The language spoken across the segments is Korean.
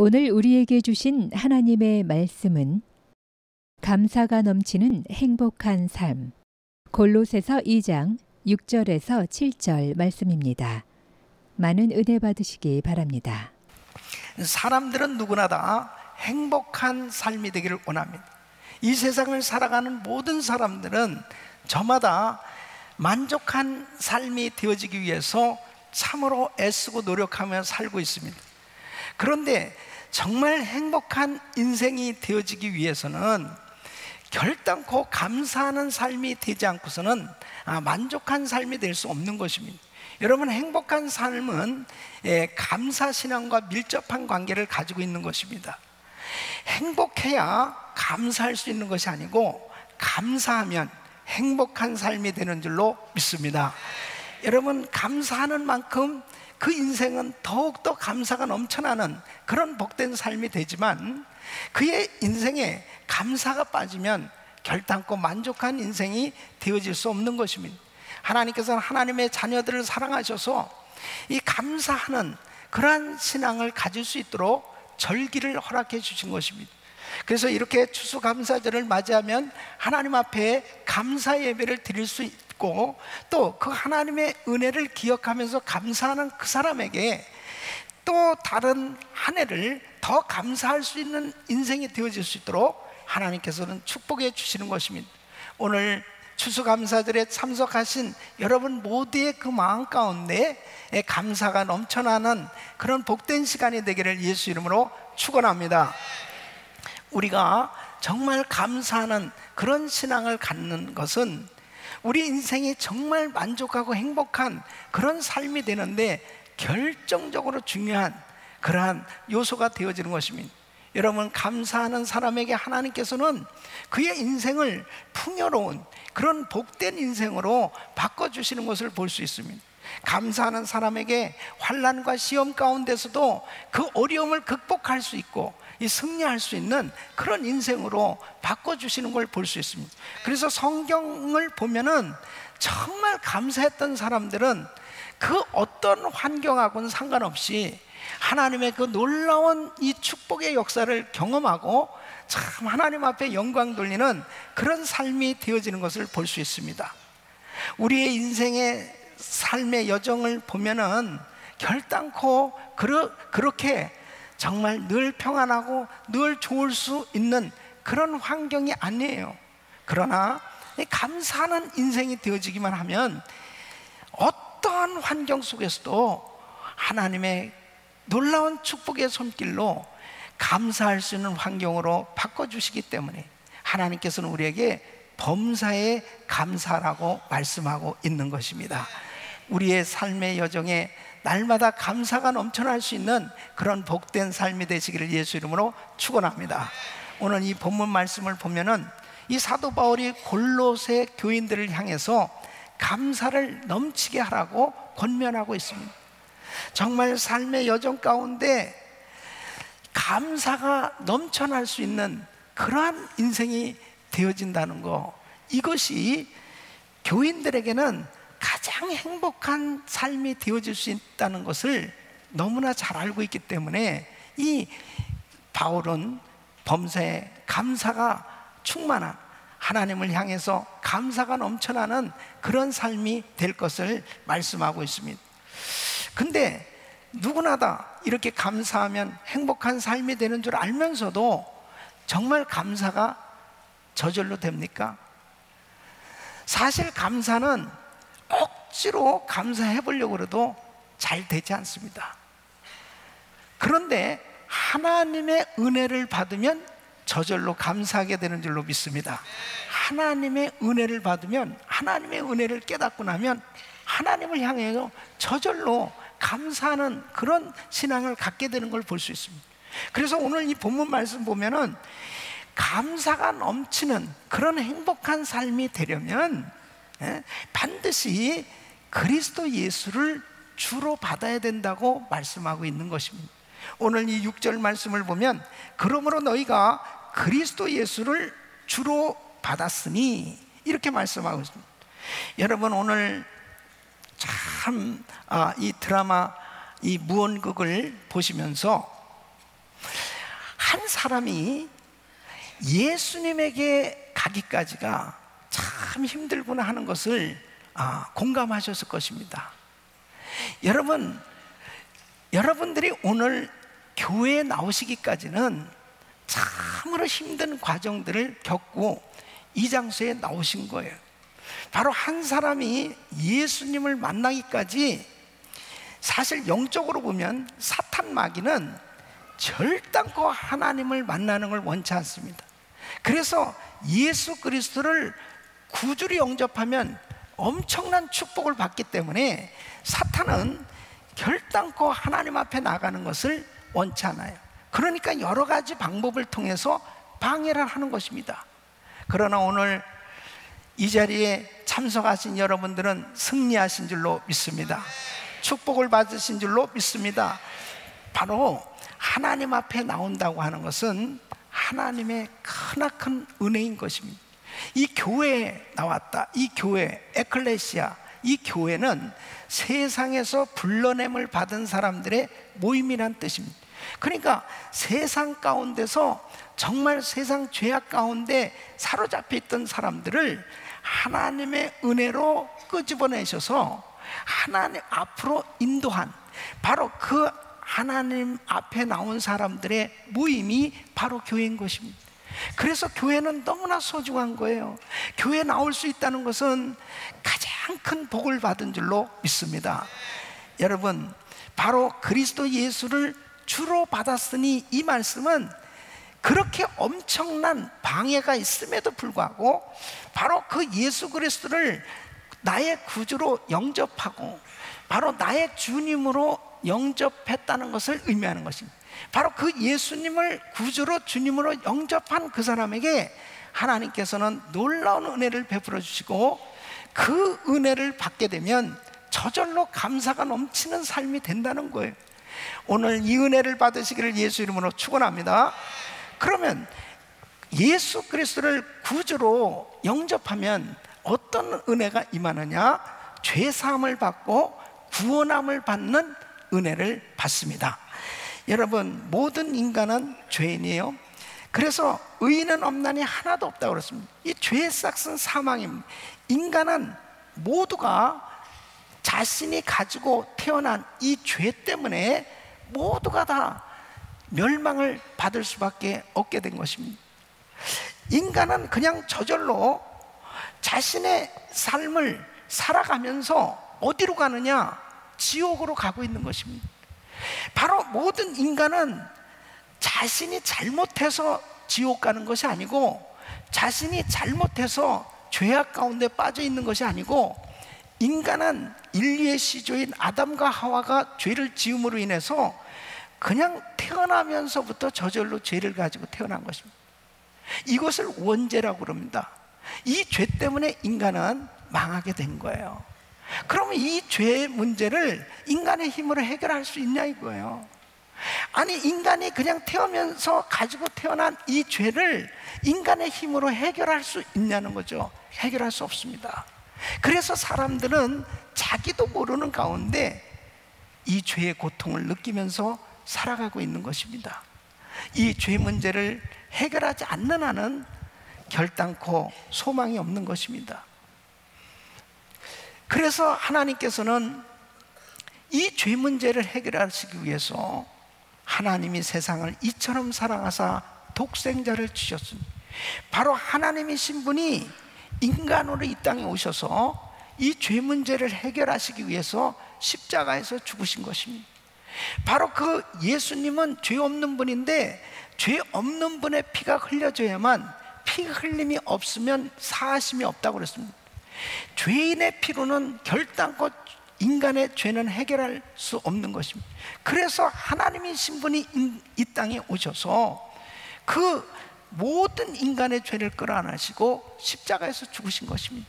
오늘 우리에게 주신 하나님의 말씀은 감사가 넘치는 행복한 삶, 골로새서 2장 6절에서 7절 말씀입니다. 많은 은혜 받으시기 바랍니다. 사람들은 누구나 다 행복한 삶이 되기를 원합니다. 이 세상을 살아가는 모든 사람들은 저마다 만족한 삶이 되어지기 위해서 참으로 애쓰고 노력하며 살고 있습니다. 그런데 정말 행복한 인생이 되어지기 위해서는 결단코 감사하는 삶이 되지 않고서는 만족한 삶이 될 수 없는 것입니다. 여러분, 행복한 삶은 감사신앙과 밀접한 관계를 가지고 있는 것입니다. 행복해야 감사할 수 있는 것이 아니고 감사하면 행복한 삶이 되는 줄로 믿습니다. 여러분, 감사하는 만큼 그 인생은 더욱더 감사가 넘쳐나는 그런 복된 삶이 되지만, 그의 인생에 감사가 빠지면 결단코 만족한 인생이 되어질 수 없는 것입니다. 하나님께서는 하나님의 자녀들을 사랑하셔서 이 감사하는 그러한 신앙을 가질 수 있도록 절기를 허락해 주신 것입니다. 그래서 이렇게 추수감사절을 맞이하면 하나님 앞에 감사 예배를 드릴 수 있고, 또 그 하나님의 은혜를 기억하면서 감사하는 그 사람에게 또 다른 한 해를 더 감사할 수 있는 인생이 되어질 수 있도록 하나님께서는 축복해 주시는 것입니다. 오늘 추수감사절에 참석하신 여러분 모두의 그 마음 가운데 감사가 넘쳐나는 그런 복된 시간이 되기를 예수 이름으로 축원합니다. 우리가 정말 감사하는 그런 신앙을 갖는 것은 우리 인생이 정말 만족하고 행복한 그런 삶이 되는데 결정적으로 중요한 그러한 요소가 되어지는 것입니다. 여러분, 감사하는 사람에게 하나님께서는 그의 인생을 풍요로운 그런 복된 인생으로 바꿔주시는 것을 볼 수 있습니다. 감사하는 사람에게 환난과 시험 가운데서도 그 어려움을 극복할 수 있고 승리할 수 있는 그런 인생으로 바꿔주시는 걸 볼 수 있습니다. 그래서 성경을 보면은 정말 감사했던 사람들은 그 어떤 환경하고는 상관없이 하나님의 그 놀라운 이 축복의 역사를 경험하고 참 하나님 앞에 영광 돌리는 그런 삶이 되어지는 것을 볼 수 있습니다. 우리의 인생의 삶의 여정을 보면은 결단코 그렇게 정말 늘 평안하고 늘 좋을 수 있는 그런 환경이 아니에요. 그러나 감사하는 인생이 되어지기만 하면 어떠한 환경 속에서도 하나님의 놀라운 축복의 손길로 감사할 수 있는 환경으로 바꿔주시기 때문에 하나님께서는 우리에게 범사에 감사라고 말씀하고 있는 것입니다. 우리의 삶의 여정에 날마다 감사가 넘쳐날 수 있는 그런 복된 삶이 되시기를 예수 이름으로 축원합니다. 오늘 이 본문 말씀을 보면은 이 사도 바울이 골로새 교인들을 향해서 감사를 넘치게 하라고 권면하고 있습니다. 정말 삶의 여정 가운데 감사가 넘쳐날 수 있는 그러한 인생이 되어진다는 거, 이것이 교인들에게는 가장 행복한 삶이 되어질 수 있다는 것을 너무나 잘 알고 있기 때문에 이 바울은 범사에 감사가 충만한, 하나님을 향해서 감사가 넘쳐나는 그런 삶이 될 것을 말씀하고 있습니다. 근데 누구나 다 이렇게 감사하면 행복한 삶이 되는 줄 알면서도 정말 감사가 저절로 됩니까? 사실 감사는 억지로 감사해 보려고 해도 잘 되지 않습니다. 그런데 하나님의 은혜를 받으면 저절로 감사하게 되는 줄로 믿습니다. 하나님의 은혜를 받으면, 하나님의 은혜를 깨닫고 나면 하나님을 향해서 저절로 감사하는 그런 신앙을 갖게 되는 걸 볼 수 있습니다. 그래서 오늘 이 본문 말씀 보면은 감사가 넘치는 그런 행복한 삶이 되려면 반드시 그리스도 예수를 주로 받아야 된다고 말씀하고 있는 것입니다. 오늘 이 6절 말씀을 보면 그러므로 너희가 그리스도 예수를 주로 받았으니 이렇게 말씀하고 있습니다. 여러분, 오늘 참 이 드라마, 이 무언극을 보시면서 한 사람이 예수님에게 가기까지가 참 힘들구나 하는 것을 공감하셨을 것입니다. 여러분, 여러분들이 오늘 교회에 나오시기까지는 참으로 힘든 과정들을 겪고 이 장소에 나오신 거예요. 바로 한 사람이 예수님을 만나기까지, 사실 영적으로 보면 사탄 마귀는 절단코 하나님을 만나는 걸 원치 않습니다. 그래서 예수 그리스도를 구주로 영접하면 엄청난 축복을 받기 때문에 사탄은 결단코 하나님 앞에 나가는 것을 원치 않아요. 그러니까 여러 가지 방법을 통해서 방해를 하는 것입니다. 그러나 오늘 이 자리에 참석하신 여러분들은 승리하신 줄로 믿습니다. 축복을 받으신 줄로 믿습니다. 바로 하나님 앞에 나온다고 하는 것은 하나님의 크나큰 은혜인 것입니다. 이 교회에 나왔다, 이 교회, 에클레시아, 이 교회는 세상에서 불러냄을 받은 사람들의 모임이란 뜻입니다. 그러니까 세상 가운데서 정말 세상 죄악 가운데 사로잡혀 있던 사람들을 하나님의 은혜로 끄집어내셔서 하나님 앞으로 인도한, 바로 그 하나님 앞에 나온 사람들의 모임이 바로 교회인 것입니다. 그래서 교회는 너무나 소중한 거예요. 교회에 나올 수 있다는 것은 가장 큰 복을 받은 줄로 믿습니다. 여러분, 바로 그리스도 예수를 주로 받았으니, 이 말씀은 그렇게 엄청난 방해가 있음에도 불구하고 바로 그 예수 그리스도를 나의 구주로 영접하고 바로 나의 주님으로 영접했다는 것을 의미하는 것입니다. 바로 그 예수님을 구주로 주님으로 영접한 그 사람에게 하나님께서는 놀라운 은혜를 베풀어 주시고, 그 은혜를 받게 되면 저절로 감사가 넘치는 삶이 된다는 거예요. 오늘 이 은혜를 받으시기를 예수 이름으로 축원합니다. 그러면 예수 그리스도를 구주로 영접하면 어떤 은혜가 임하느냐? 죄 사함을 받고 구원함을 받는 은혜를 받습니다. 여러분, 모든 인간은 죄인이에요. 그래서 의인은 없나니 하나도 없다고 그랬습니다. 이 죄의 싹은 사망입니다. 인간은 모두가 자신이 가지고 태어난 이 죄 때문에 모두가 다 멸망을 받을 수밖에 없게 된 것입니다. 인간은 그냥 저절로 자신의 삶을 살아가면서 어디로 가느냐? 지옥으로 가고 있는 것입니다. 바로 모든 인간은 자신이 잘못해서 지옥 가는 것이 아니고, 자신이 잘못해서 죄악 가운데 빠져 있는 것이 아니고, 인간은 인류의 시조인 아담과 하와가 죄를 지음으로 인해서 그냥 태어나면서부터 저절로 죄를 가지고 태어난 것입니다. 이것을 원죄라고 그럽니다. 이 죄 때문에 인간은 망하게 된 거예요. 그러면 이 죄의 문제를 인간의 힘으로 해결할 수 있냐 이거예요. 아니, 인간이 그냥 태어나면서 가지고 태어난 이 죄를 인간의 힘으로 해결할 수 있냐는 거죠. 해결할 수 없습니다. 그래서 사람들은 자기도 모르는 가운데 이 죄의 고통을 느끼면서 살아가고 있는 것입니다. 이 죄 문제를 해결하지 않는 한은 결단코 소망이 없는 것입니다. 그래서 하나님께서는 이 죄 문제를 해결하시기 위해서 하나님이 세상을 이처럼 사랑하사 독생자를 주셨습니다. 바로 하나님이신 분이 인간으로 이 땅에 오셔서 이 죄 문제를 해결하시기 위해서 십자가에서 죽으신 것입니다. 바로 그 예수님은 죄 없는 분인데, 죄 없는 분의 피가 흘려져야만, 피 흘림이 없으면 사하심이 없다고 그랬습니다. 죄인의 피로는 결단코 인간의 죄는 해결할 수 없는 것입니다. 그래서 하나님이신 분이 이 땅에 오셔서 그 모든 인간의 죄를 끌어안으시고 십자가에서 죽으신 것입니다.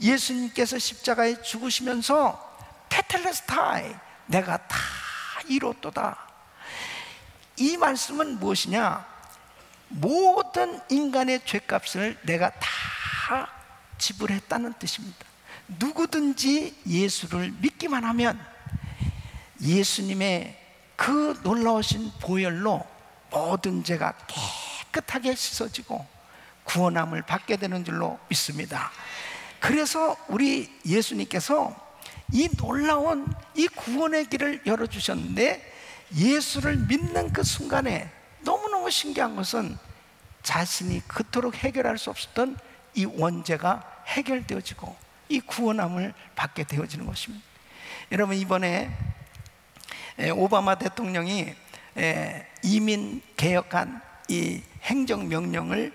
예수님께서 십자가에 죽으시면서 테텔레스타이, 내가 다 이뤘도다. 이 말씀은 무엇이냐? 모든 인간의 죄값을 내가 다 지불했다는 뜻입니다. 누구든지 예수를 믿기만 하면 예수님의 그 놀라우신 보혈로 모든 죄가 깨끗하게 씻어지고 구원함을 받게 되는 줄로 믿습니다. 그래서 우리 예수님께서 이 놀라운 이 구원의 길을 열어주셨는데, 예수를 믿는 그 순간에 너무너무 신기한 것은 자신이 그토록 해결할 수 없었던 이 원죄가 해결되어지고 이 구원함을 받게 되어지는 것입니다. 여러분, 이번에 오바마 대통령이 이민 개혁안 이 행정명령을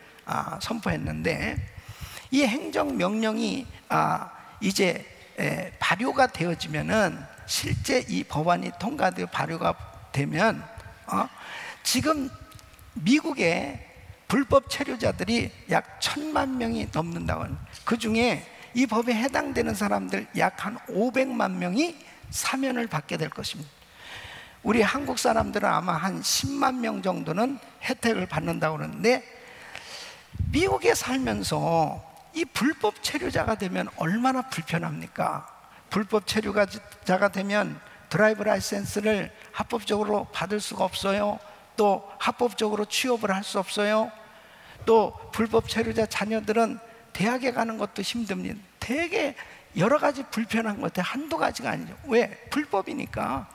선포했는데, 이 행정명령이 이제 발효가 되어지면은, 실제 이 법안이 통과되어 발효가 되면 지금 미국의 불법 체류자들이 약 1,000만 명이 넘는다고 합니다. 그 중에 이 법에 해당되는 사람들 약 한 500만 명이 사면을 받게 될 것입니다. 우리 한국 사람들은 아마 한 10만 명 정도는 혜택을 받는다고 그러는데, 미국에 살면서 이 불법 체류자가 되면 얼마나 불편합니까? 불법 체류자가 되면 드라이브 라이센스를 합법적으로 받을 수가 없어요. 또 합법적으로 취업을 할 수 없어요. 또 불법 체류자 자녀들은 대학에 가는 것도 힘듭니다. 되게 여러 가지 불편한 것들 한두 가지가 아니죠. 왜? 불법이니까.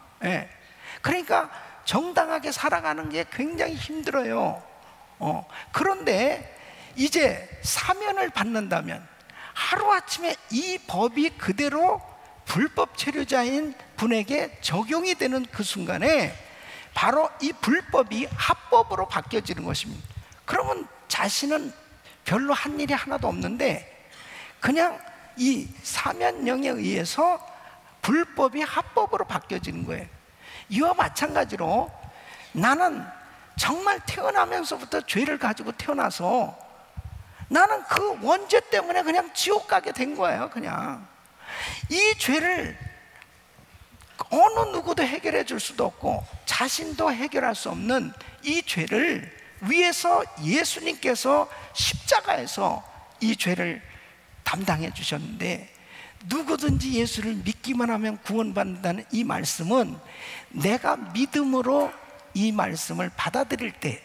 그러니까 정당하게 살아가는 게 굉장히 힘들어요. 그런데 이제 사면을 받는다면 하루아침에 이 법이 그대로 불법 체류자인 분에게 적용이 되는 그 순간에 바로 이 불법이 합법으로 바뀌어지는 것입니다. 그러면 자신은 별로 한 일이 하나도 없는데 그냥 이 사면령에 의해서 불법이 합법으로 바뀌어지는 거예요. 이와 마찬가지로 나는 정말 태어나면서부터 죄를 가지고 태어나서 나는 그 원죄 때문에 그냥 지옥 가게 된 거예요. 그냥 이 죄를 어느 누구도 해결해 줄 수도 없고 자신도 해결할 수 없는 이 죄를 위해서 예수님께서 십자가에서 이 죄를 담당해 주셨는데, 누구든지 예수를 믿기만 하면 구원받는다는 이 말씀은 내가 믿음으로 이 말씀을 받아들일 때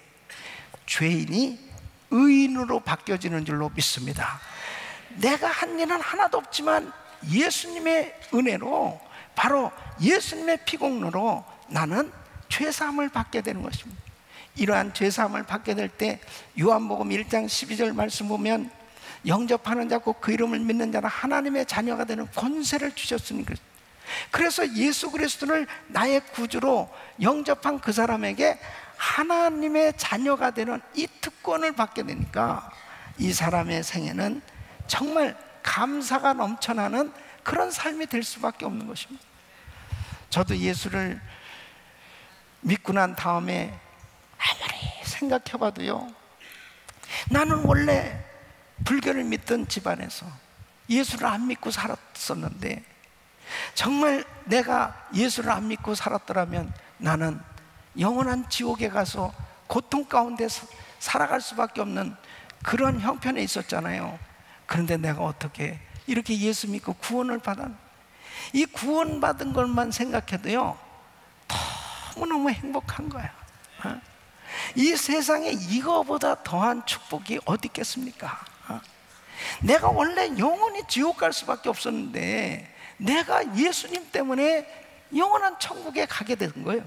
죄인이 의인으로 바뀌어지는 줄로 믿습니다. 내가 한 일은 하나도 없지만 예수님의 은혜로, 바로 예수님의 피공로로 나는 죄사함을 받게 되는 것입니다. 이러한 죄사함을 받게 될 때 요한복음 1장 12절 말씀 보면, 영접하는 자고 그 이름을 믿는 자는 하나님의 자녀가 되는 권세를 주셨으니, 그래서 예수 그리스도를 나의 구주로 영접한 그 사람에게 하나님의 자녀가 되는 이 특권을 받게 되니까 이 사람의 생애는 정말 감사가 넘쳐나는 그런 삶이 될 수밖에 없는 것입니다. 저도 예수를 믿고 난 다음에 아무리 생각해봐도요, 나는 원래 불교를 믿던 집안에서 예수를 안 믿고 살았었는데, 정말 내가 예수를 안 믿고 살았더라면 나는 영원한 지옥에 가서 고통 가운데 살아갈 수밖에 없는 그런 형편에 있었잖아요. 그런데 내가 어떻게 이렇게 예수 믿고 구원을 받았나? 이 구원받은 것만 생각해도요 너무너무 행복한 거야. 이 세상에 이거보다 더한 축복이 어디 있겠습니까? 내가 원래 영원히 지옥 갈 수밖에 없었는데 내가 예수님 때문에 영원한 천국에 가게 된 거예요.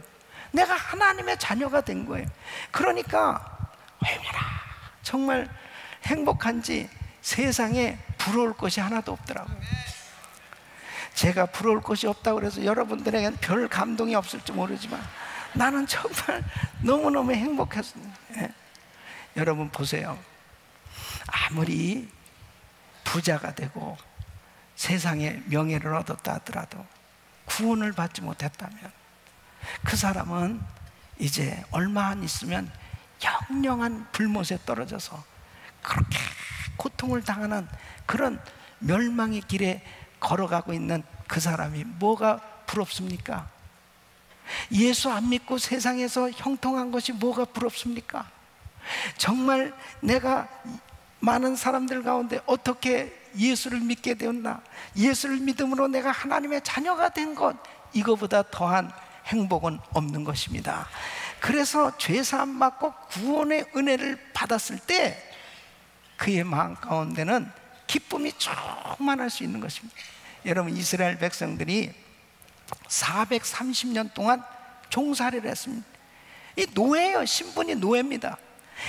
내가 하나님의 자녀가 된 거예요. 그러니까 얼마나 정말 행복한지 세상에 부러울 것이 하나도 없더라고요. 제가 부러울 것이 없다고 그래서 여러분들에게는 별 감동이 없을지 모르지만 나는 정말 너무너무 행복했습니다. 여러분 보세요. 아무리 부자가 되고 세상에 명예를 얻었다 하더라도 구원을 받지 못했다면 그 사람은 이제 얼마 안 있으면 영영한 불못에 떨어져서 그렇게 고통을 당하는 그런 멸망의 길에 걸어가고 있는 그 사람이 뭐가 부럽습니까? 예수 안 믿고 세상에서 형통한 것이 뭐가 부럽습니까? 정말 내가 많은 사람들 가운데 어떻게 예수를 믿게 되었나? 예수를 믿음으로 내가 하나님의 자녀가 된 것, 이거보다 더한 행복은 없는 것입니다. 그래서 죄사함 받고 구원의 은혜를 받았을 때 그의 마음 가운데는 기쁨이 충만할 수 있는 것입니다. 여러분, 이스라엘 백성들이 430년 동안 종살이를 했습니다. 이 노예예요. 신분이 노예입니다.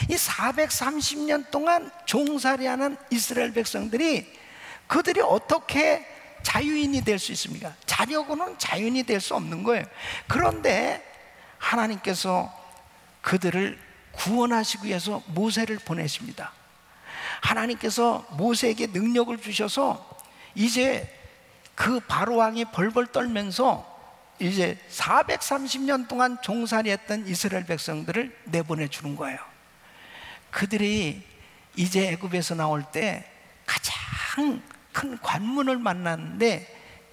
이 430년 동안 종살이하는 이스라엘 백성들이 그들이 어떻게 자유인이 될 수 있습니까? 자력으로는 자유인이 될 수 없는 거예요. 그런데 하나님께서 그들을 구원하시기 위해서 모세를 보내십니다. 하나님께서 모세에게 능력을 주셔서 이제 그 바로왕이 벌벌 떨면서 이제 430년 동안 종살이했던 이스라엘 백성들을 내보내 주는 거예요. 그들이 이제 애굽에서 나올 때 가장 큰 관문을 만났는데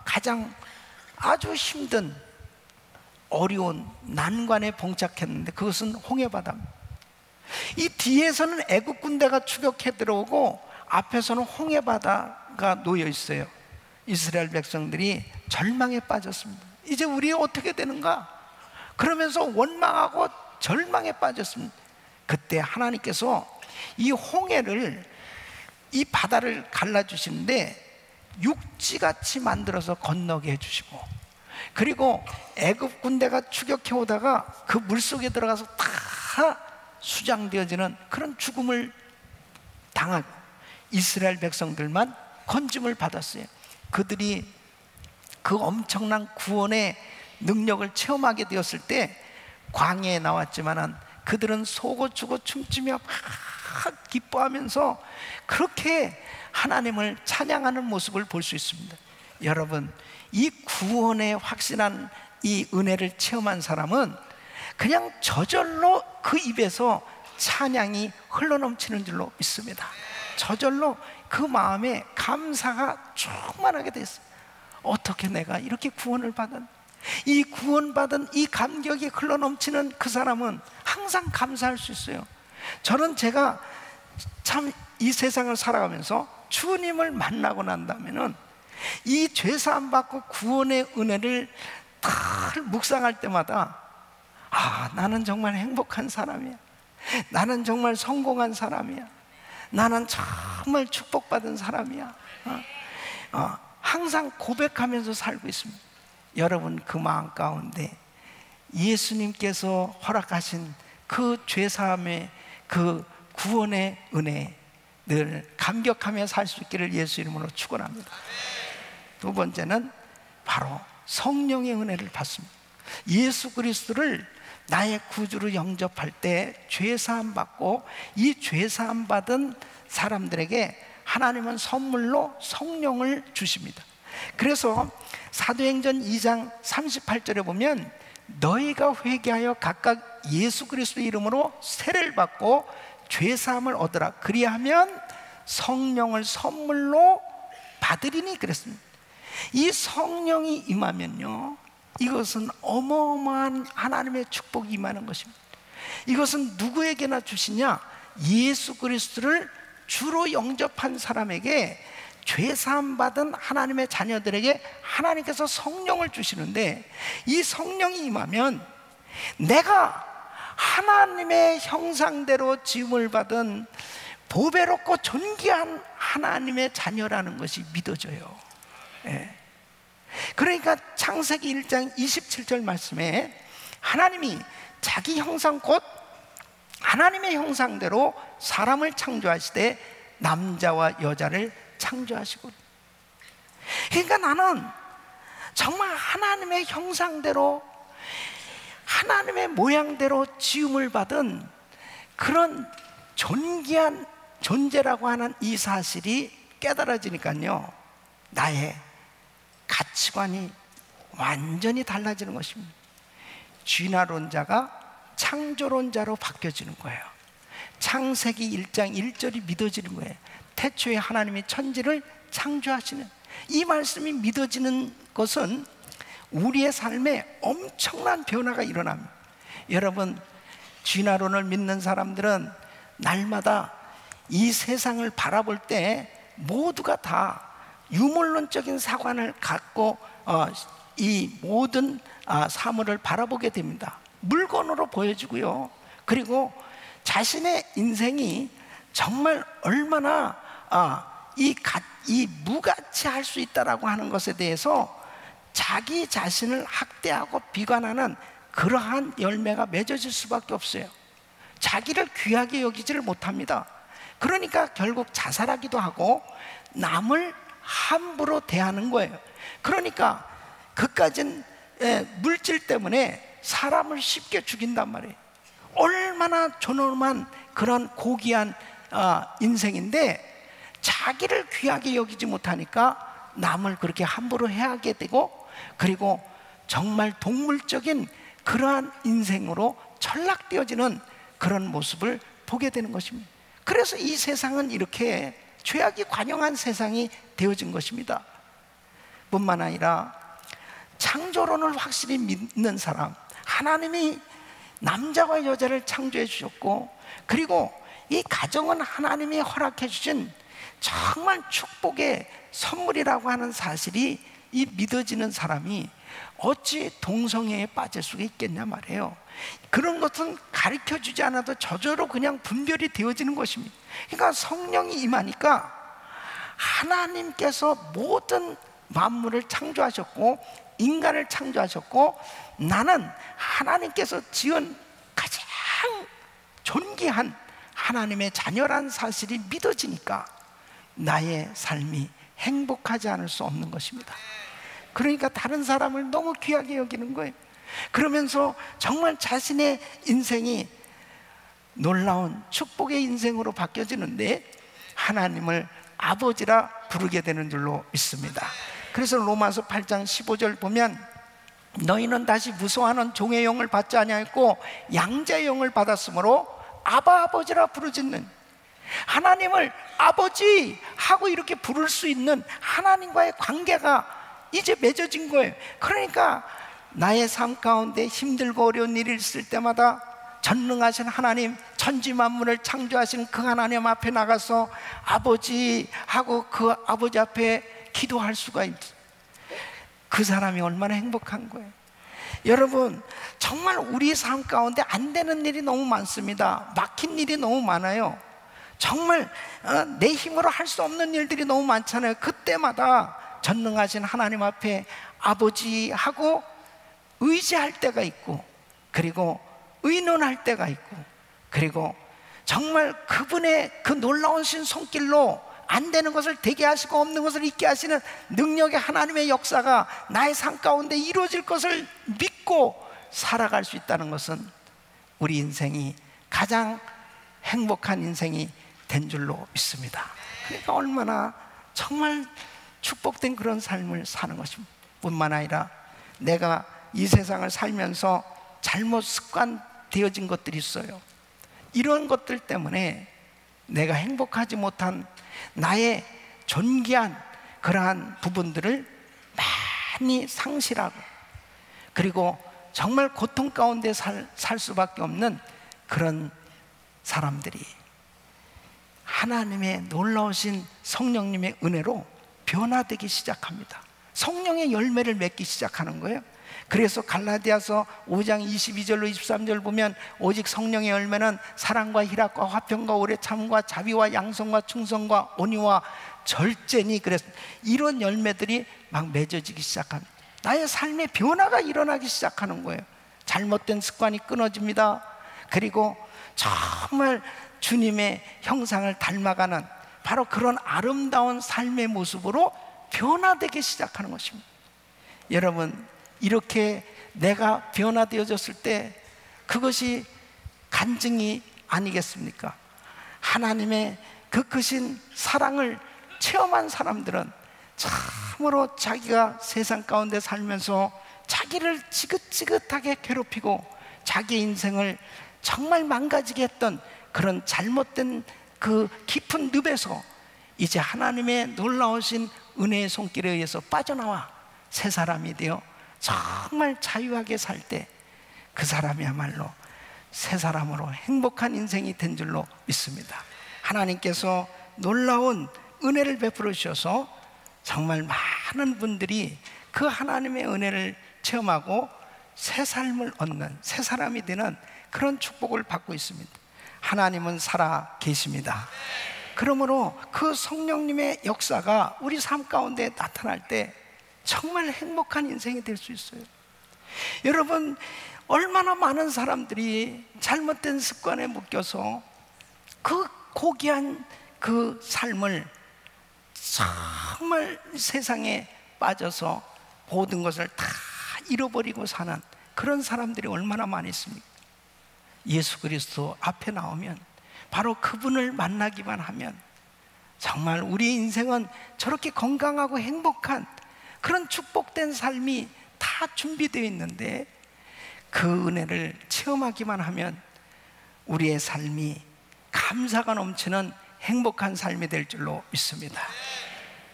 가장 아주 힘든 어려운 난관에 봉착했는데 그것은 홍해바다입니다. 이 뒤에서는 애굽 군대가 추격해 들어오고 앞에서는 홍해바다가 놓여 있어요. 이스라엘 백성들이 절망에 빠졌습니다. 이제 우리 어떻게 되는가? 그러면서 원망하고 절망에 빠졌습니다. 그때 하나님께서 이 홍해를, 이 바다를 갈라주시는데 육지같이 만들어서 건너게 해주시고, 그리고 애굽 군대가 추격해 오다가 그 물속에 들어가서 다 수장되어지는 그런 죽음을 당하고 이스라엘 백성들만 건짐을 받았어요. 그들이 그 엄청난 구원의 능력을 체험하게 되었을 때 광야에 나왔지만은 그들은 속어 주고 춤추며 막 기뻐하면서 그렇게 하나님을 찬양하는 모습을 볼 수 있습니다. 여러분, 이 구원의 확실한 이 은혜를 체험한 사람은 그냥 저절로 그 입에서 찬양이 흘러넘치는 줄로 믿습니다. 저절로 그 마음에 감사가 충만하게 됐어요. 어떻게 내가 이렇게 구원을 받은, 이 구원받은 이 감격이 흘러넘치는 그 사람은 항상 감사할 수 있어요. 저는 제가 참 이 세상을 살아가면서 주님을 만나고 난다면은 이 죄사함 받고 구원의 은혜를 다 묵상할 때마다 나는 정말 행복한 사람이야. 나는 정말 성공한 사람이야. 나는 정말 축복받은 사람이야. 항상 고백하면서 살고 있습니다. 여러분, 그 마음 가운데 예수님께서 허락하신 그 죄사함의 그 구원의 은혜 늘 감격하며 살 수 있기를 예수 이름으로 축원합니다. 두 번째는 바로 성령의 은혜를 받습니다. 예수 그리스도를 나의 구주로 영접할 때 죄사함 받고 이 죄사함 받은 사람들에게 하나님은 선물로 성령을 주십니다. 그래서 사도행전 2장 38절에 보면 너희가 회개하여 각각 예수 그리스도 이름으로 세례를 받고 죄사함을 얻으라. 그리하면 성령을 선물로 받으리니 그랬습니다. 이 성령이 임하면요, 이것은 어마어마한 하나님의 축복이 임하는 것입니다. 이것은 누구에게나 주시냐? 예수 그리스도를 주로 영접한 사람에게, 죄사함 받은 하나님의 자녀들에게 하나님께서 성령을 주시는데, 이 성령이 임하면 내가 하나님의 형상대로 지음을 받은 보배롭고 존귀한 하나님의 자녀라는 것이 믿어져요. 그러니까 창세기 1장 27절 말씀에 하나님이 자기 형상 곧 하나님의 형상대로 사람을 창조하시되 남자와 여자를 창조하시고, 그러니까 나는 정말 하나님의 형상대로 하나님의 모양대로 지음을 받은 그런 존귀한 존재라고 하는 이 사실이 깨달아지니까요, 나의 가치관이 완전히 달라지는 것입니다. 진화론자가 창조론자로 바뀌어지는 거예요. 창세기 1장 1절이 믿어지는 거예요. 태초에 하나님이 천지를 창조하시는 이 말씀이 믿어지는 것은 우리의 삶에 엄청난 변화가 일어납니다. 여러분, 진화론을 믿는 사람들은 날마다 이 세상을 바라볼 때 모두가 다 유물론적인 사관을 갖고 이 모든 사물을 바라보게 됩니다. 물건으로 보여주고요. 그리고 자신의 인생이 정말 얼마나 이 무가치할 수 있다라고 하는 것에 대해서 자기 자신을 학대하고 비관하는 그러한 열매가 맺어질 수밖에 없어요. 자기를 귀하게 여기지를 못합니다. 그러니까 결국 자살하기도 하고 남을 함부로 대하는 거예요. 그러니까 그까진 물질 때문에 사람을 쉽게 죽인단 말이에요. 얼마나 존엄한 그런 고귀한 인생인데 자기를 귀하게 여기지 못하니까 남을 그렇게 함부로 해하게 되고, 그리고 정말 동물적인 그러한 인생으로 전락되어지는 그런 모습을 보게 되는 것입니다. 그래서 이 세상은 이렇게 죄악이 관영한 세상이 되어진 것입니다. 뿐만 아니라 창조론을 확실히 믿는 사람, 하나님이 남자와 여자를 창조해 주셨고, 그리고 이 가정은 하나님이 허락해 주신 정말 축복의 선물이라고 하는 사실이 이 믿어지는 사람이 어찌 동성애에 빠질 수가 있겠냐 말이에요. 그런 것은 가르쳐 주지 않아도 저절로 그냥 분별이 되어지는 것입니다. 그러니까 성령이 임하니까 하나님께서 모든 만물을 창조하셨고 인간을 창조하셨고, 나는 하나님께서 지은 가장 존귀한 하나님의 자녀란 사실이 믿어지니까 나의 삶이 행복하지 않을 수 없는 것입니다. 그러니까 다른 사람을 너무 귀하게 여기는 거예요. 그러면서 정말 자신의 인생이 놀라운 축복의 인생으로 바뀌어지는데 하나님을 아버지라 부르게 되는 줄로 믿습니다. 그래서 로마서 8장 15절 보면 너희는 다시 무서워하는 종의 영을 받지 아니하였고 양자의 영을 받았으므로 아바 아버지라 부르짖는, 하나님을 아버지 하고 이렇게 부를 수 있는 하나님과의 관계가 이제 맺어진 거예요. 그러니까 나의 삶 가운데 힘들고 어려운 일이 있을 때마다 전능하신 하나님, 천지 만물을 창조하신 그 하나님 앞에 나가서 아버지 하고 그 아버지 앞에 기도할 수가 있어요. 그 사람이 얼마나 행복한 거예요. 여러분, 정말 우리 삶 가운데 안 되는 일이 너무 많습니다. 막힌 일이 너무 많아요. 정말 내 힘으로 할 수 없는 일들이 너무 많잖아요. 그때마다 전능하신 하나님 앞에 아버지 하고 의지할 때가 있고, 그리고 의논할 때가 있고, 그리고 정말 그분의 그 놀라우신 손길로 안 되는 것을 되게 하시고 없는 것을 있게 하시는 능력의 하나님의 역사가 나의 삶 가운데 이루어질 것을 믿고 살아갈 수 있다는 것은 우리 인생이 가장 행복한 인생이 된 줄로 믿습니다. 그러니까 얼마나 정말 축복된 그런 삶을 사는 것입니다. 뿐만 아니라 내가 이 세상을 살면서 잘못 습관되어진 것들이 있어요. 이런 것들 때문에 내가 행복하지 못한 나의 존귀한 그러한 부분들을 많이 상실하고, 그리고 정말 고통 가운데 살 수밖에 없는 그런 사람들이 하나님의 놀라우신 성령님의 은혜로 변화되기 시작합니다. 성령의 열매를 맺기 시작하는 거예요. 그래서 갈라디아서 5장 22절로 23절 보면 오직 성령의 열매는 사랑과 희락과 화평과 오래 참과 자비와 양성과 충성과 온유와 절제니, 그래서 이런 열매들이 막 맺어지기 시작합니다. 나의 삶의 변화가 일어나기 시작하는 거예요. 잘못된 습관이 끊어집니다. 그리고 정말 주님의 형상을 닮아가는 바로 그런 아름다운 삶의 모습으로 변화되기 시작하는 것입니다. 여러분, 이렇게 내가 변화되어졌을 때 그것이 간증이 아니겠습니까? 하나님의 그 크신 사랑을 체험한 사람들은 참으로 자기가 세상 가운데 살면서 자기를 지긋지긋하게 괴롭히고 자기 인생을 정말 망가지게 했던 그런 잘못된 그 깊은 늪에서 이제 하나님의 놀라우신 은혜의 손길에 의해서 빠져나와 새 사람이 되어 정말 자유하게 살 때 그 사람이야말로 새 사람으로 행복한 인생이 된 줄로 믿습니다. 하나님께서 놀라운 은혜를 베풀어 주셔서 정말 많은 분들이 그 하나님의 은혜를 체험하고 새 삶을 얻는 새 사람이 되는 그런 축복을 받고 있습니다. 하나님은 살아 계십니다. 그러므로 그 성령님의 역사가 우리 삶 가운데 나타날 때 정말 행복한 인생이 될 수 있어요. 여러분, 얼마나 많은 사람들이 잘못된 습관에 묶여서 그 고귀한 그 삶을 정말 세상에 빠져서 모든 것을 다 잃어버리고 사는 그런 사람들이 얼마나 많이 있습니까? 예수 그리스도 앞에 나오면, 바로 그분을 만나기만 하면 정말 우리 인생은 저렇게 건강하고 행복한 그런 축복된 삶이 다 준비되어 있는데, 그 은혜를 체험하기만 하면 우리의 삶이 감사가 넘치는 행복한 삶이 될 줄로 믿습니다.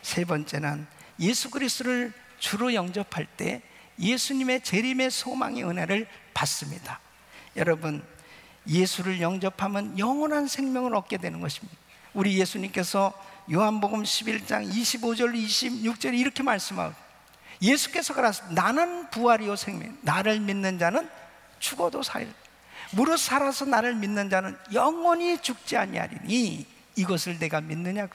세 번째는 예수 그리스도를 주로 영접할 때 예수님의 재림의 소망의 은혜를 받습니다. 여러분, 예수를 영접하면 영원한 생명을 얻게 되는 것입니다. 우리 예수님께서 요한복음 11장 25절 26절에 이렇게 말씀하고, 예수께서 가라사 나는 부활이요 생명, 나를 믿는 자는 죽어도 살리라. 무릇 살아서 나를 믿는 자는 영원히 죽지 아니하리니 이것을 내가 믿느냐.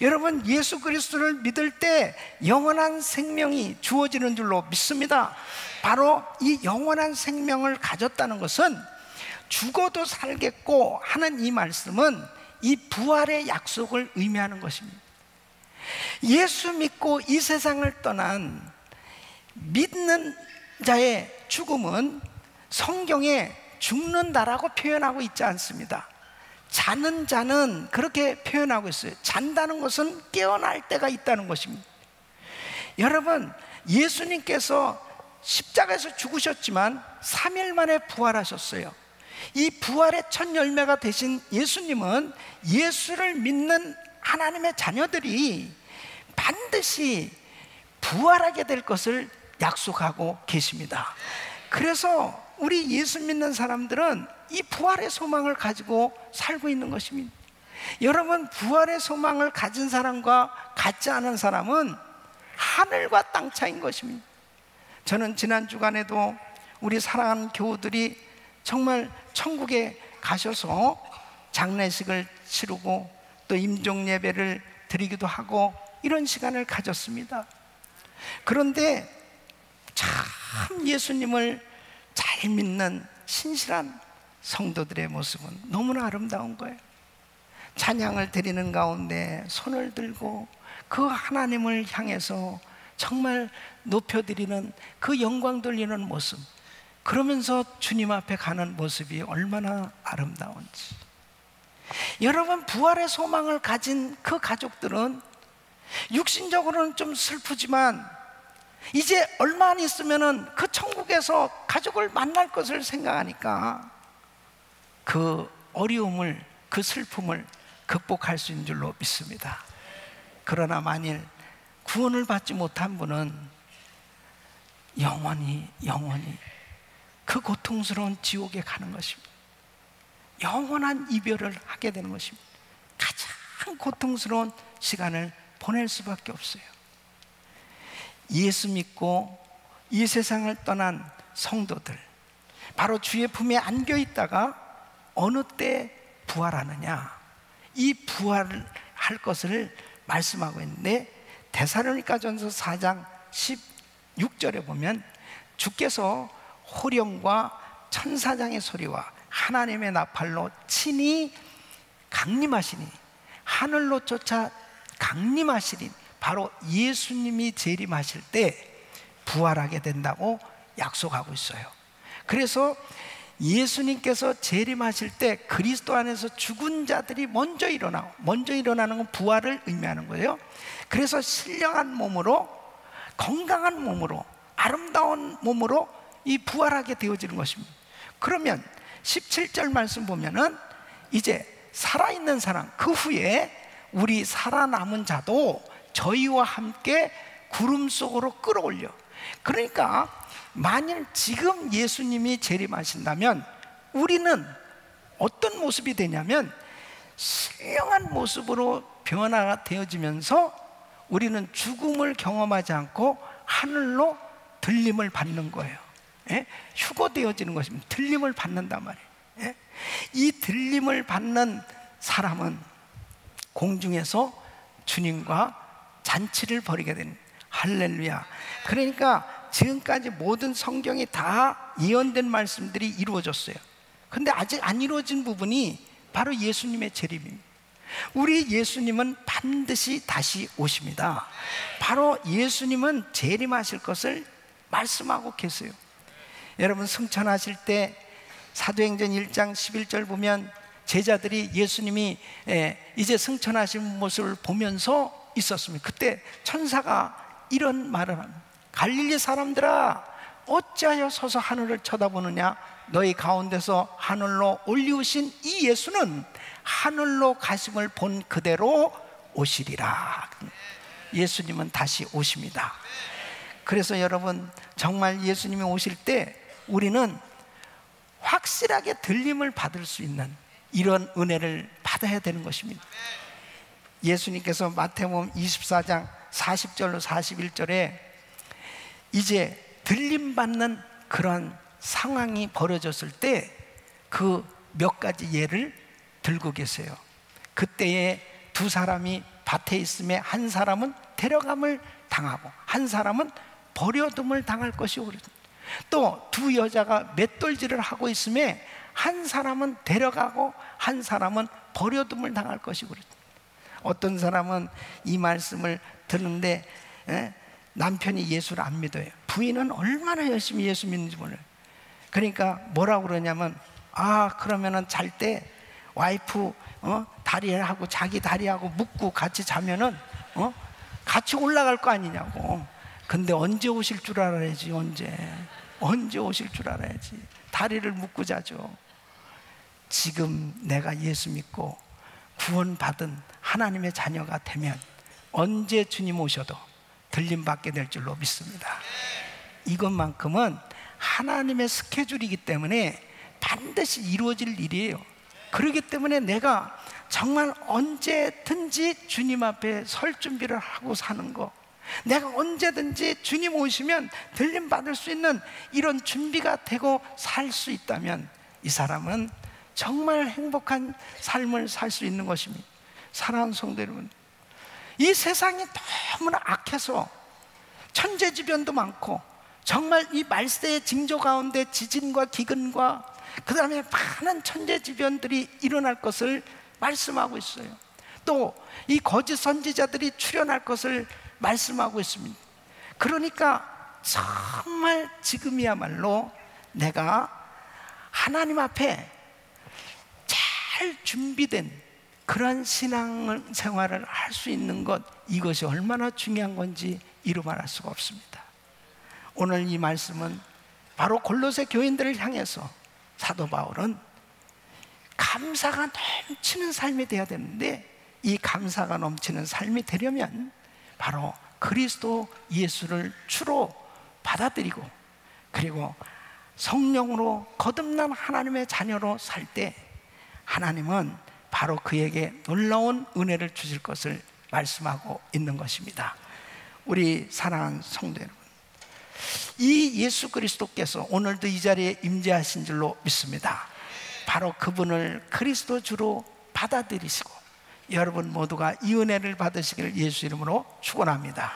여러분, 예수 그리스도를 믿을 때 영원한 생명이 주어지는 줄로 믿습니다. 바로 이 영원한 생명을 가졌다는 것은 죽어도 살겠고 하는 이 말씀은 이 부활의 약속을 의미하는 것입니다. 예수 믿고 이 세상을 떠난 믿는 자의 죽음은 성경에 죽는다라고 표현하고 있지 않습니다. 자는 자는 그렇게 표현하고 있어요. 잔다는 것은 깨어날 때가 있다는 것입니다. 여러분, 예수님께서 십자가에서 죽으셨지만 3일 만에 부활하셨어요. 이 부활의 첫 열매가 되신 예수님은 예수를 믿는 하나님의 자녀들이 반드시 부활하게 될 것을 약속하고 계십니다. 그래서 우리 예수 믿는 사람들은 이 부활의 소망을 가지고 살고 있는 것입니다. 여러분, 부활의 소망을 가진 사람과 갖지 않은 사람은 하늘과 땅 차이인 것입니다. 저는 지난 주간에도 우리 사랑하는 교우들이 정말 천국에 가셔서 장례식을 치르고 또 임종 예배를 드리기도 하고 이런 시간을 가졌습니다. 그런데 참 예수님을 잘 믿는 신실한 성도들의 모습은 너무나 아름다운 거예요. 찬양을 드리는 가운데 손을 들고 그 하나님을 향해서 정말 높여드리는 그 영광 돌리는 모습, 그러면서 주님 앞에 가는 모습이 얼마나 아름다운지. 여러분, 부활의 소망을 가진 그 가족들은 육신적으로는 좀 슬프지만 이제 얼마 안 있으면은 그 천국에서 가족을 만날 것을 생각하니까 그 어려움을, 그 슬픔을 극복할 수 있는 줄로 믿습니다. 그러나 만일 구원을 받지 못한 분은 영원히 그 고통스러운 지옥에 가는 것입니다. 영원한 이별을 하게 되는 것입니다. 가장 고통스러운 시간을 보낼 수밖에 없어요. 예수 믿고 이 세상을 떠난 성도들, 바로 주의 품에 안겨 있다가 어느 때 부활하느냐, 이 부활할 것을 말씀하고 있는데, 데살로니가전서 4장 16절에 보면 주께서 호령과 천사장의 소리와 하나님의 나팔로 친히 강림하시니, 하늘로 쫓아 강림하시니, 바로 예수님이 재림하실 때 부활하게 된다고 약속하고 있어요. 그래서 예수님께서 재림하실 때 그리스도 안에서 죽은 자들이 먼저 일어나는 건 부활을 의미하는 거예요. 그래서 신령한 몸으로, 건강한 몸으로, 아름다운 몸으로 이 부활하게 되어지는 것입니다. 그러면 17절 말씀 보면은 이제 살아있는 사람, 그 후에 우리 살아남은 자도 저희와 함께 구름 속으로 끌어올려. 그러니까 만일 지금 예수님이 재림하신다면 우리는 어떤 모습이 되냐면 신령한 모습으로 변화가 되어지면서 우리는 죽음을 경험하지 않고 하늘로 들림을 받는 거예요. 예? 휴거되어지는 것입니다. 들림을 받는단 말이에요. 예? 이 들림을 받는 사람은 공중에서 주님과 잔치를 벌이게 되는, 할렐루야. 그러니까 지금까지 모든 성경이 다 예언된 말씀들이 이루어졌어요. 근데 아직 안 이루어진 부분이 바로 예수님의 재림입니다. 우리 예수님은 반드시 다시 오십니다. 바로 예수님은 재림하실 것을 말씀하고 계세요. 여러분, 승천하실 때 사도행전 1장 11절 보면 제자들이 예수님이 이제 승천하신 모습을 보면서 있었습니다. 그때 천사가 이런 말을 합니다. 갈릴리 사람들아, 어찌하여 서서 하늘을 쳐다보느냐? 너희 가운데서 하늘로 올리우신 이 예수는 하늘로 가심을 본 그대로 오시리라. 예수님은 다시 오십니다. 그래서 여러분, 정말 예수님이 오실 때 우리는 확실하게 들림을 받을 수 있는 이런 은혜를 받아야 되는 것입니다. 예수님께서 마태복음 24장 40절로 41절에 이제 들림 받는 그런 상황이 벌어졌을 때 그 몇 가지 예를 들고 계세요. 그때에 두 사람이 밭에 있음에 한 사람은 데려감을 당하고 한 사람은 버려둠을 당할 것이고, 또 두 여자가 맷돌질을 하고 있음에 한 사람은 데려가고 한 사람은 버려둠을 당할 것이고. 어떤 사람은 이 말씀을 듣는데 남편이 예수를 안 믿어요. 부인은 얼마나 열심히 예수 믿는지 몰라요. 그러니까 뭐라고 그러냐면, 그러면은 잘 때 와이프 다리하고 자기 다리하고 묶고 같이 자면은 같이 올라갈 거 아니냐고. 근데 언제 오실 줄 알아야지. 언제 오실 줄 알아야지. 다리를 묶고 자죠. 지금 내가 예수 믿고 구원받은 하나님의 자녀가 되면 언제 주님 오셔도 들림받게 될 줄로 믿습니다. 이것만큼은 하나님의 스케줄이기 때문에 반드시 이루어질 일이에요. 그렇기 때문에 내가 정말 언제든지 주님 앞에 설 준비를 하고 사는 거, 내가 언제든지 주님 오시면 들림 받을 수 있는 이런 준비가 되고 살 수 있다면 이 사람은 정말 행복한 삶을 살 수 있는 것입니다. 사랑하는 성도 여러분, 이 세상이 너무나 악해서 천재지변도 많고 정말 이 말세의 징조 가운데 지진과 기근과 그 다음에 많은 천재지변들이 일어날 것을 말씀하고 있어요. 또 이 거짓 선지자들이 출현할 것을 말씀하고 있습니다. 그러니까 정말 지금이야말로 내가 하나님 앞에 잘 준비된 그런 신앙생활을 할 수 있는 것, 이것이 얼마나 중요한 건지 이루 말할 수가 없습니다. 오늘 이 말씀은 바로 골로새 교인들을 향해서 사도 바울은 감사가 넘치는 삶이 되어야 되는데, 이 감사가 넘치는 삶이 되려면 바로 그리스도 예수를 주로 받아들이고, 그리고 성령으로 거듭난 하나님의 자녀로 살 때 하나님은 바로 그에게 놀라운 은혜를 주실 것을 말씀하고 있는 것입니다. 우리 사랑하는 성도 여러분, 이 예수 그리스도께서 오늘도 이 자리에 임재하신 줄로 믿습니다. 바로 그분을 그리스도 주로 받아들이시고 여러분 모두가 이 은혜를 받으시기를 예수 이름으로 축원합니다.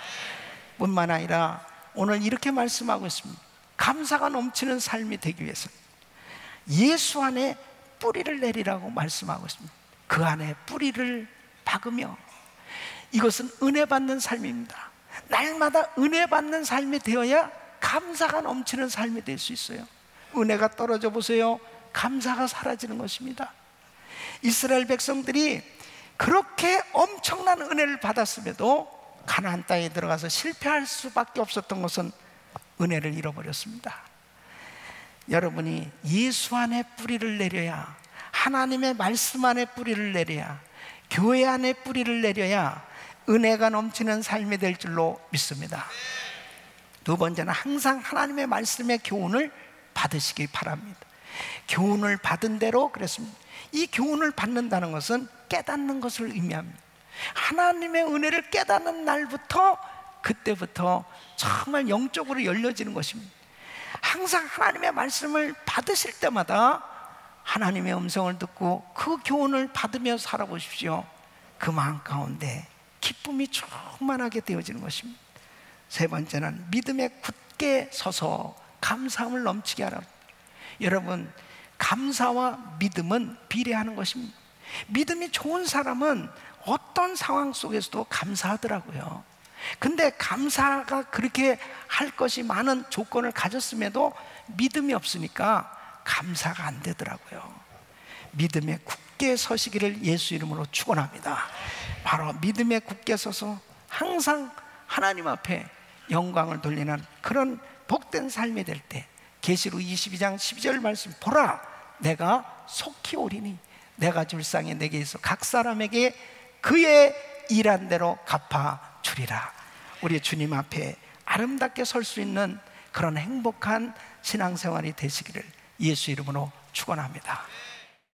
뿐만 아니라 오늘 이렇게 말씀하고 있습니다. 감사가 넘치는 삶이 되기 위해서 예수 안에 뿌리를 내리라고 말씀하고 있습니다. 그 안에 뿌리를 박으며, 이것은 은혜 받는 삶입니다. 날마다 은혜 받는 삶이 되어야 감사가 넘치는 삶이 될 수 있어요. 은혜가 떨어져 보세요. 감사가 사라지는 것입니다. 이스라엘 백성들이 그렇게 엄청난 은혜를 받았음에도 가나안 땅에 들어가서 실패할 수밖에 없었던 것은 은혜를 잃어버렸습니다. 여러분이 예수 안에 뿌리를 내려야, 하나님의 말씀 안에 뿌리를 내려야, 교회 안에 뿌리를 내려야 은혜가 넘치는 삶이 될 줄로 믿습니다. 두 번째는 항상 하나님의 말씀의 교훈을 받으시기 바랍니다. 교훈을 받은 대로 그랬습니다. 이 교훈을 받는다는 것은 깨닫는 것을 의미합니다. 하나님의 은혜를 깨닫는 날부터, 그때부터 정말 영적으로 열려지는 것입니다. 항상 하나님의 말씀을 받으실 때마다 하나님의 음성을 듣고 그 교훈을 받으며 살아보십시오. 그 마음 가운데 기쁨이 충만하게 되어지는 것입니다. 세 번째는 믿음에 굳게 서서 감사함을 넘치게 하라. 여러분, 감사와 믿음은 비례하는 것입니다. 믿음이 좋은 사람은 어떤 상황 속에서도 감사하더라고요. 근데 감사가 그렇게 할 것이 많은 조건을 가졌음에도 믿음이 없으니까 감사가 안 되더라고요. 믿음에 굳게 서시기를 예수 이름으로 축원합니다. 바로 믿음에 굳게 서서 항상 하나님 앞에 영광을 돌리는 그런 복된 삶이 될 때, 계시록 22장 12절 말씀, 보라 내가 속히 오리니 내가 줄 상이 내게 있어 각 사람에게 그의 일한 대로 갚아 주리라. 우리 주님 앞에 아름답게 설 수 있는 그런 행복한 신앙생활이 되시기를 예수 이름으로 축원합니다.